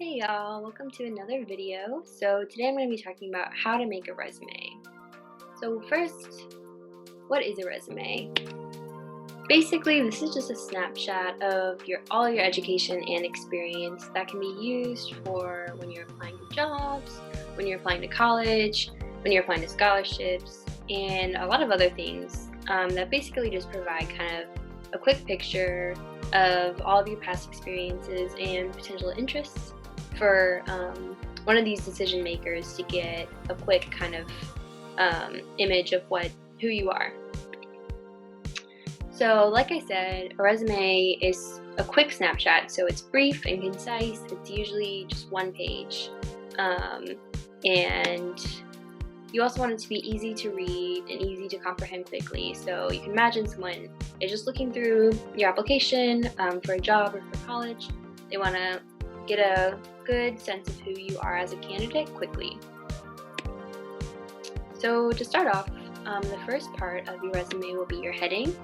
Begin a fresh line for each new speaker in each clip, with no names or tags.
Hey y'all, welcome to another video. So today I'm going to be talking about how to make a resume. So first, what is a resume? Basically, this is just a snapshot of all your education and experience that can be used for when you're applying to jobs, when you're applying to college, when you're applying to scholarships, and a lot of other things that basically just provide kind of a quick picture of all of your past experiences and potential interests for one of these decision makers to get a quick kind of image of who you are. So like I said, a resume is a quick snapshot, so it's brief and concise. It's usually just one page, and you also want it to be easy to read and easy to comprehend quickly. So you can imagine someone is just looking through your application for a job or for college. They want to get a good sense of who you are as a candidate quickly. So to start off, the first part of your resume will be your heading.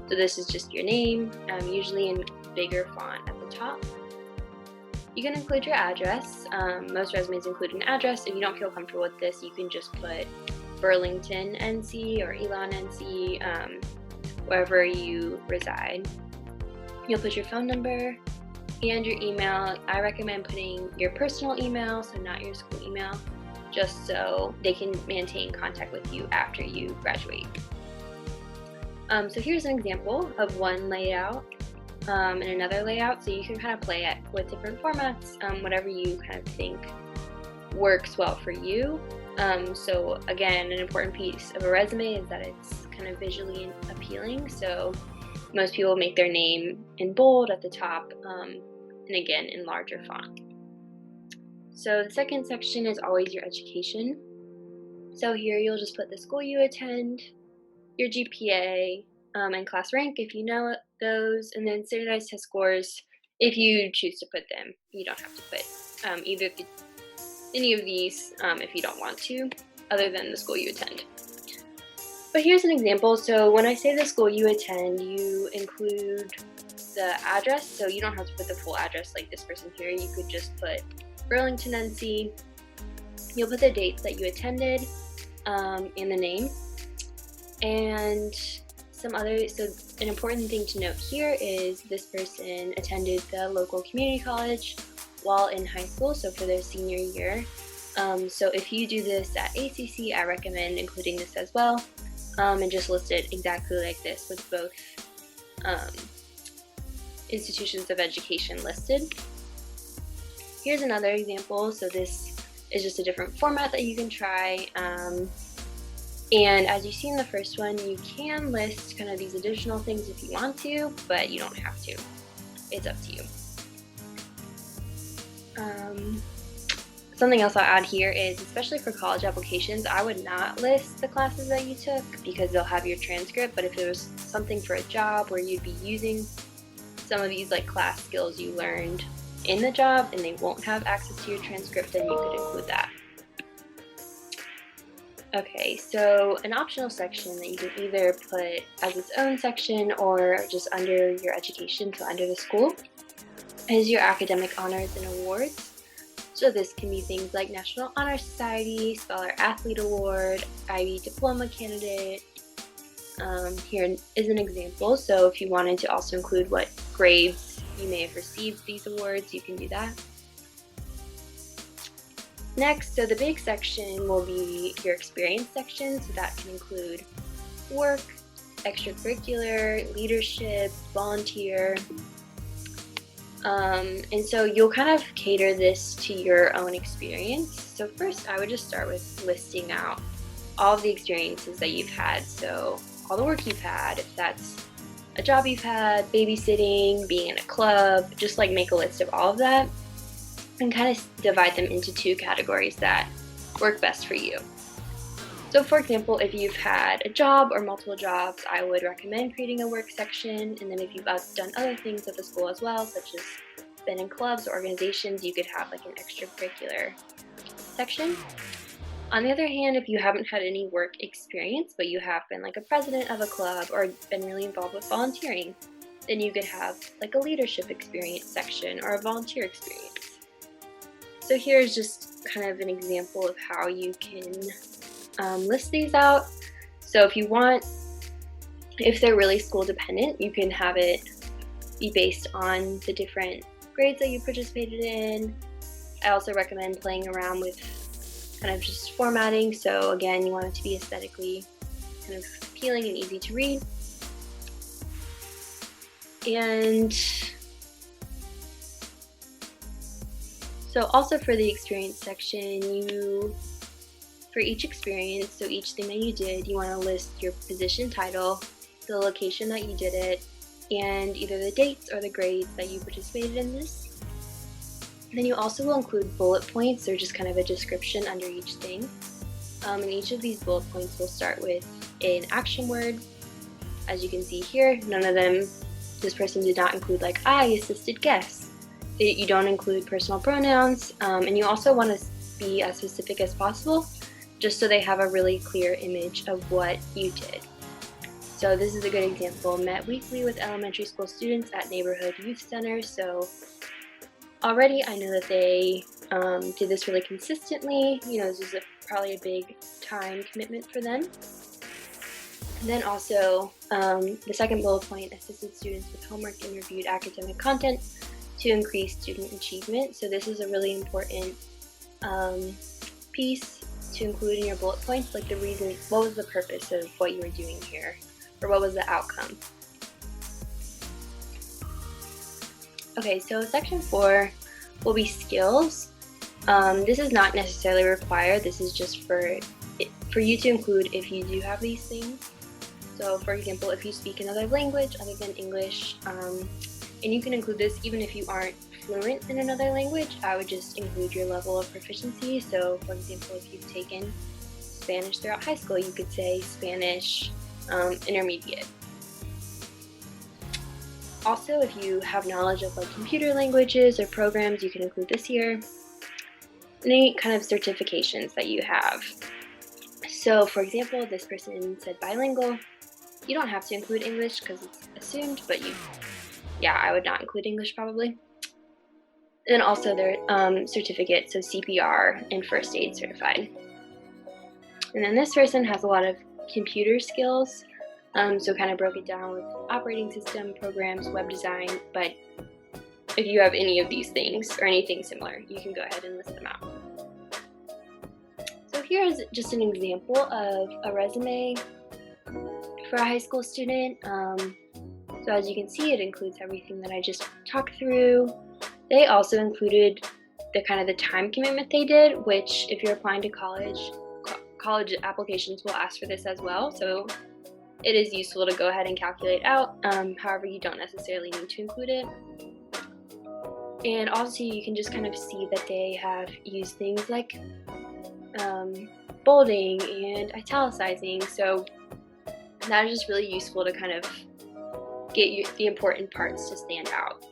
So this is just your name, usually in bigger font at the top. You can include your address. Most resumes include an address. If you don't feel comfortable with this, you can just put Burlington, NC or Elon, NC, wherever you reside. You'll put your phone number and your email. I recommend putting your personal email, so not your school email, just so they can maintain contact with you after you graduate. So here's an example of one layout and another layout, so you can kind of play it with different formats, whatever you kind of think works well for you. So again, an important piece of a resume is that it's kind of visually appealing, so most people make their name in bold at the top, and again in larger font. So the second section is always your education. So here you'll just put the school you attend, your GPA, and class rank if you know those, and then standardized test scores if you choose to put them. You don't have to put any of these if you don't want to, other than the school you attend. But here's an example. So when I say the school you attend, you include the address, so you don't have to put the full address like this person here. You could just put Burlington, NC. You'll put the dates that you attended and the name. And so an important thing to note here is this person attended the local community college while in high school, so for their senior year. So if you do this at ACC, I recommend including this as well, and just list it exactly like this with both institutions of education listed. Here's another example. So this is just a different format that you can try. And as you see in the first one, you can list kind of these additional things if you want to, but you don't have to. It's up to you. Something else I'll add here is, especially for college applications, I would not list the classes that you took because they'll have your transcript, but if it was something for a job where you'd be using some of these like class skills you learned in the job and they won't have access to your transcript, then you could include that. Okay, so an optional section that you can either put as its own section or just under your education, so under the school, is your academic honors and awards. So this can be things like National Honor Society, Scholar Athlete Award, Ivy Diploma Candidate. Here is an example, so if you wanted to also include what grades you may have received these awards, you can do that. Next, so the big section will be your experience section, so that can include work, extracurricular, leadership, volunteer, and so you'll kind of cater this to your own experience. So first I would just start with listing out all of the experiences that you've had, so all the work you've had, if that's a job you've had, babysitting, being in a club, just like make a list of all of that and kind of divide them into two categories that work best for you. So for example, if you've had a job or multiple jobs, I would recommend creating a work section, and then if you've done other things at the school as well, such as been in clubs or organizations, you could have like an extracurricular section. On the other hand, if you haven't had any work experience, but you have been like a president of a club or been really involved with volunteering, then you could have like a leadership experience section or a volunteer experience. So here's just kind of an example of how you can list these out. So if they're really school dependent, you can have it be based on the different grades that you participated in. I also recommend playing around with kind of just formatting. So again, you want it to be aesthetically kind of appealing and easy to read. And so also for the experience section, for each experience, so each thing that you did, you want to list your position title, the location that you did it, and either the dates or the grades that you participated in this. And then you also will include bullet points, or just kind of a description under each thing. And each of these bullet points will start with an action word. As you can see here, none of them, this person did not include like I assisted guests. You don't include personal pronouns, and you also want to be as specific as possible, just so they have a really clear image of what you did. So this is a good example. Met weekly with elementary school students at neighborhood youth centers. So already I know that they did this really consistently. This is probably a big time commitment for them. And then also the second bullet point, assisted students with homework and reviewed academic content to increase student achievement. So this is a really important piece to include in your bullet points, like the reason, what was the purpose of what you were doing here, or what was the outcome. Okay, so section 4 will be skills. This is not necessarily required. This is just for you to include if you do have these things. So for example, if you speak another language other than English, and you can include this even if you aren't fluent in another language, I would just include your level of proficiency. So for example, if you've taken Spanish throughout high school, you could say Spanish intermediate. Also, if you have knowledge of like computer languages or programs, you can include this here. Any kind of certifications that you have. So for example, this person said bilingual. You don't have to include English because it's assumed, but I would not include English probably. And then also their certificates, so CPR and first aid certified. And then this person has a lot of computer skills, so kind of broke it down with operating system, programs, web design, but if you have any of these things or anything similar, you can go ahead and list them out. So here's just an example of a resume for a high school student. So as you can see, it includes everything that I just talked through. They also included the time commitment they did, which if you're applying to college applications will ask for this as well. So it is useful to go ahead and calculate out. However, you don't necessarily need to include it. And also you can just kind of see that they have used things like bolding and italicizing. So that is just really useful to kind of get the important parts to stand out.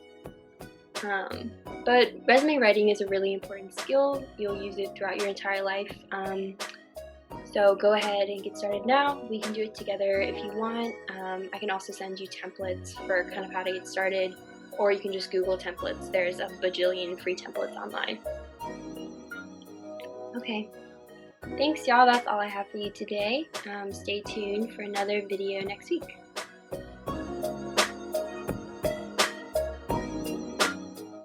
But resume writing is a really important skill. You'll use it throughout your entire life. So go ahead and get started now. We can do it together if you want. I can also send you templates for kind of how to get started, or you can just Google templates. There's a bajillion free templates online. Okay, thanks y'all. That's all I have for you today. Stay tuned for another video next week.